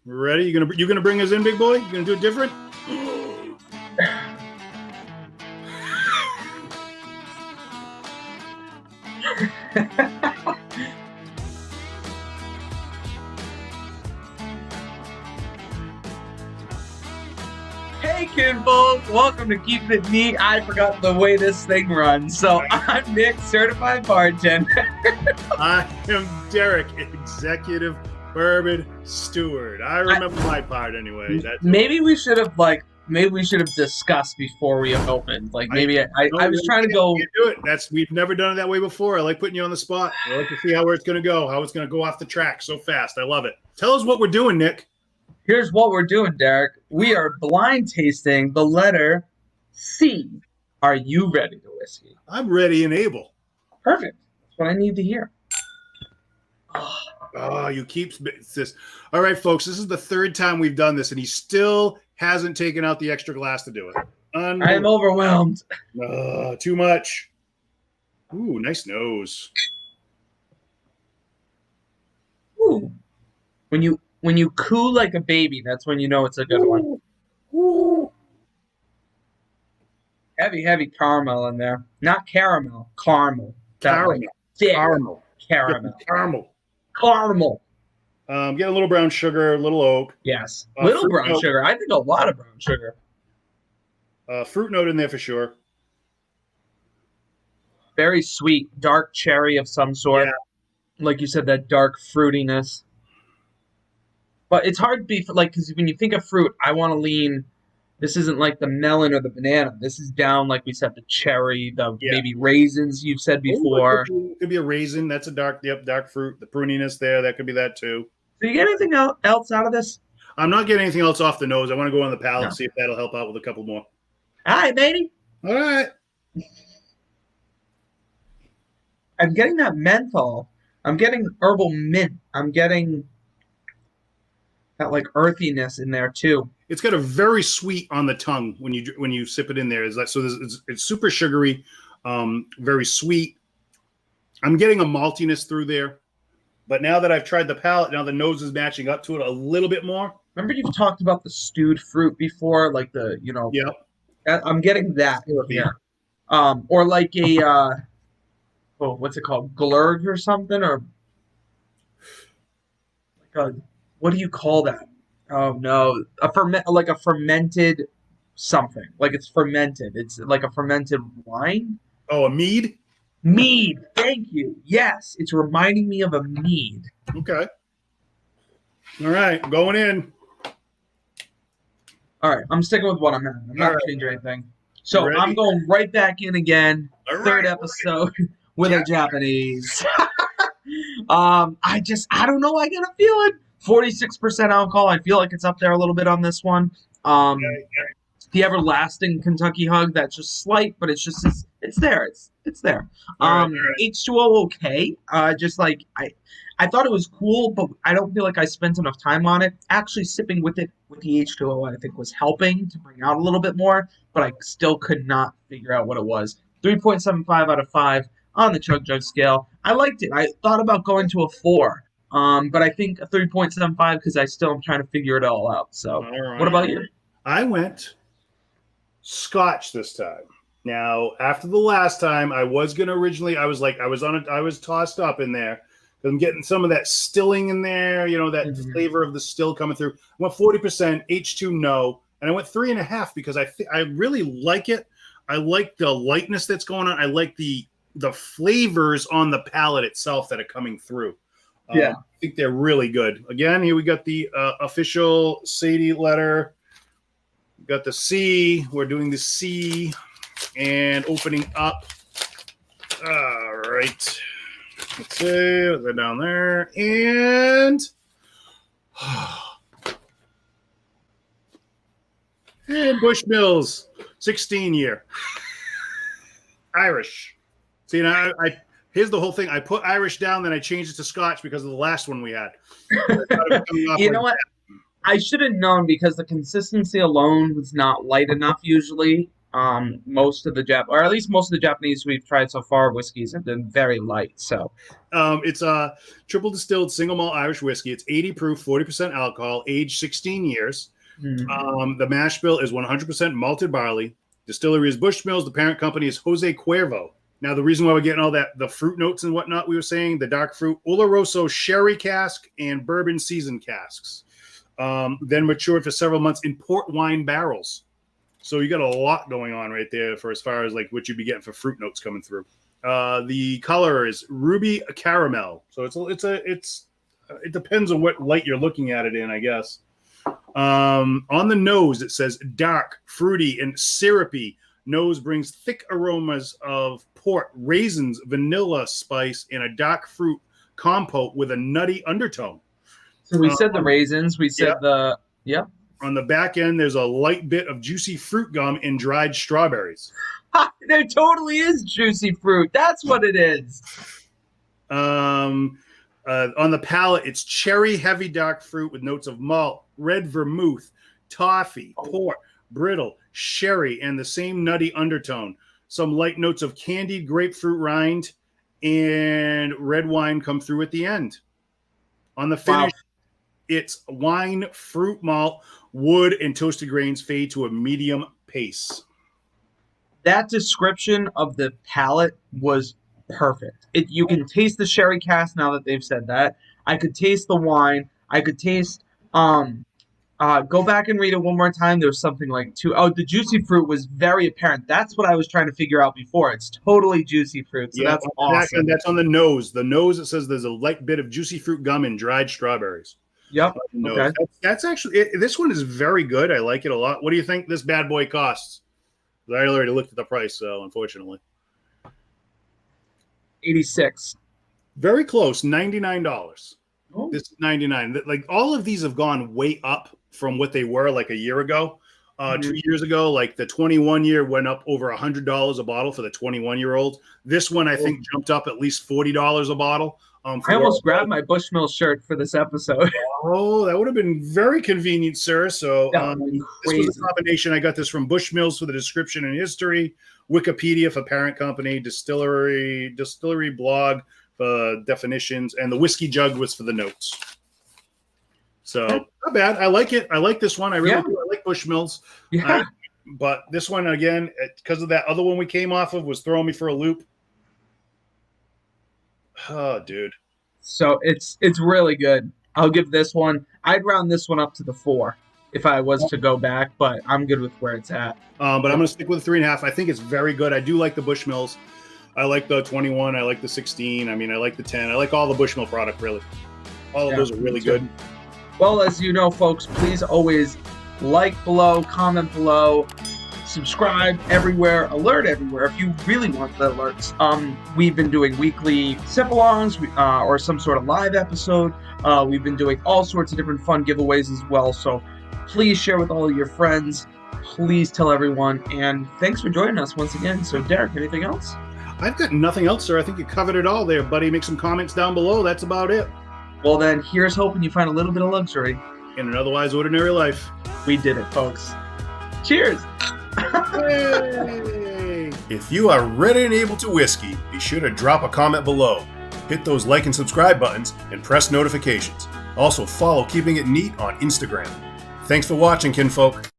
Ready? You gonna bring us in, big boy? You gonna do it different? Hey, kinfolk! Welcome to Keeping It Neat. I forgot the way this thing runs. So I'm Nick, certified bartender. I am Derek, executive bourbon steward. I remember my part anyway. Maybe we should have discussed before we opened. I was trying to go. You do it. We've never done it that way before. I like putting you on the spot. I like to see where it's going to go. How it's going to go off the track so fast. I love it. Tell us what we're doing, Nick. Here's what we're doing, Derek. We are blind tasting the letter C. Are you ready to whiskey? I'm ready and able. Perfect. That's what I need to hear. Oh, you keep this. All right, folks. This is the third time we've done this, and he still hasn't taken out the extra glass to do it. I am overwhelmed. Too much. Ooh, nice nose. Ooh. When you coo like a baby, that's when you know it's a good one. Ooh. Heavy caramel in there. Not caramel, caramel. Caramel. Caramel. Get a little brown sugar, a little oak. Yes. Little brown note. Sugar. I think a lot of brown sugar. Fruit note in there for sure. Very sweet. Dark cherry of some sort. Yeah. Like you said, that dark fruitiness. But it's hard to be because when you think of fruit, I want to lean. This isn't like the melon or the banana. This is down, like we said, the cherry, maybe raisins you've said before. It could be a raisin. That's a dark fruit. The pruniness there, that could be that too. Do you get anything else out of this? I'm not getting anything else off the nose. I want to go on the palate and see if that'll help out with a couple more. All right, baby. All right. I'm getting that menthol. I'm getting herbal mint. I'm getting that earthiness in there too. It's got a very sweet on the tongue when you sip it in there. It's super sugary, very sweet. I'm getting a maltiness through there, but now that I've tried the palate, now the nose is matching up to it a little bit more. Remember you've talked about the stewed fruit before, Yeah. I'm getting that here, or like a what's it called, glurg or something, or what do you call that? Oh no, a fermented something. It's fermented. It's like a fermented wine. Oh, a mead? Mead. Thank you. Yes, it's reminding me of a mead. Okay. All right, going in. All right, I'm sticking with what I'm at. I'm not changing anything. So I'm going right back in again. Third episode with a Japanese. I don't know. I got a feeling. 46% alcohol. I feel like it's up there a little bit on this one. The everlasting Kentucky Hug, that's just slight, but it's there. It's there. Right. H2O okay. I thought it was cool, but I don't feel like I spent enough time on it. Actually sipping with it with the H2O I think was helping to bring out a little bit more, but I still could not figure out what it was. 3.75 out of 5 on the Chug Jug scale. I liked it. I thought about going to a 4. But I think a 3.75 because I still am trying to figure it all out. So, What about you? I went Scotch this time. Now, after the last time, I was gonna originally. I was tossed up in there. I'm getting some of that stilling in there. That flavor of the still coming through. I went 40% H2 no, and I went 3.5 because I really like it. I like the lightness that's going on. I like the flavors on the palate itself that are coming through. I think they're really good. Again, here we got the official Sadie letter. We got the C. We're doing the C and opening up. All right. Let's see. They're down there. And Bushmills, 16 year. Irish. See, now here's the whole thing. I put Irish down, then I changed it to Scotch because of the last one we had. You know what? I should have known because the consistency alone was not light enough usually. Most of the or at least most of the Japanese we've tried so far, whiskeys have been very light. So it's a triple distilled single malt Irish whiskey. It's 80 proof, 40% alcohol, aged 16 years. The mash bill is 100% malted barley. Distillery is Bushmills. The parent company is Jose Cuervo. Now, the reason why we're getting all that, the fruit notes and whatnot, we were saying, the dark fruit, Oloroso sherry cask and bourbon seasoned casks. Then matured for several months in port wine barrels. So you got a lot going on right there for as far as like what you'd be getting for fruit notes coming through. The color is ruby caramel. So it depends on what light you're looking at it in, I guess. On the nose, it says dark, fruity, and syrupy. Nose brings thick aromas of port, raisins, vanilla spice, and a dark fruit compote with a nutty undertone. So we said the raisins. We said On the back end, there's a light bit of juicy fruit gum and dried strawberries. There totally is juicy fruit. That's what it is. On the palate, it's cherry heavy dark fruit with notes of malt, red vermouth, toffee, port, brittle, sherry, and the same nutty undertone. Some light notes of candied grapefruit rind and red wine come through at the end. On the finish, it's wine, fruit malt, wood, and toasted grains fade to a medium pace. That description of the palate was perfect. You can taste the sherry cask now that they've said that. I could taste the wine. I could taste go back and read it one more time. There was something like the juicy fruit was very apparent. That's what I was trying to figure out before. It's totally juicy fruit. So that's awesome. And that's on the nose. The nose, it says there's a light bit of juicy fruit gum and dried strawberries. Yep. Okay. That's actually this one is very good. I like it a lot. What do you think this bad boy costs? I already looked at the price, so unfortunately. $86. Very close, $99. Oh. This is $99. Like all of these have gone way up from what they were like a year ago. 2 years ago, like the 21-year went up over $100 a bottle for the 21-year-old. This one I think jumped up at least $40 a bottle. I almost grabbed my Bushmills shirt for this episode. Oh, that would have been very convenient, sir. So this was a combination. I got this from Bushmills for the description and history, Wikipedia for parent company, distillery blog for definitions, and the whiskey jug was for the notes. So not bad. I like it. I like this one. I really do. I like Bushmills. Yeah. But this one, again, because of that other one we came off of, was throwing me for a loop. Oh, dude. So it's really good. I'll give this one. I'd round this one up to the 4 if I was to go back, but I'm good with where it's at. But I'm going to stick with 3.5. I think it's very good. I do like the Bushmills. I like the 21. I like the 16. I mean, I like the 10. I like all the Bushmill product, really. All of those are really good. Well, as you know, folks, please always like below, comment below, subscribe everywhere, alert everywhere if you really want the alerts. We've been doing weekly sip-alongs or some sort of live episode. We've been doing all sorts of different fun giveaways as well. So please share with all of your friends. Please tell everyone. And thanks for joining us once again. So, Derek, anything else? I've got nothing else, sir. I think you covered it all there, buddy. Make some comments down below. That's about it. Well, then, here's hoping you find a little bit of luxury in an otherwise ordinary life. We did it, folks. Cheers. Hey. If you are ready and able to whiskey, be sure to drop a comment below. Hit those like and subscribe buttons and press notifications. Also, follow Keeping It Neat on Instagram. Thanks for watching, kinfolk.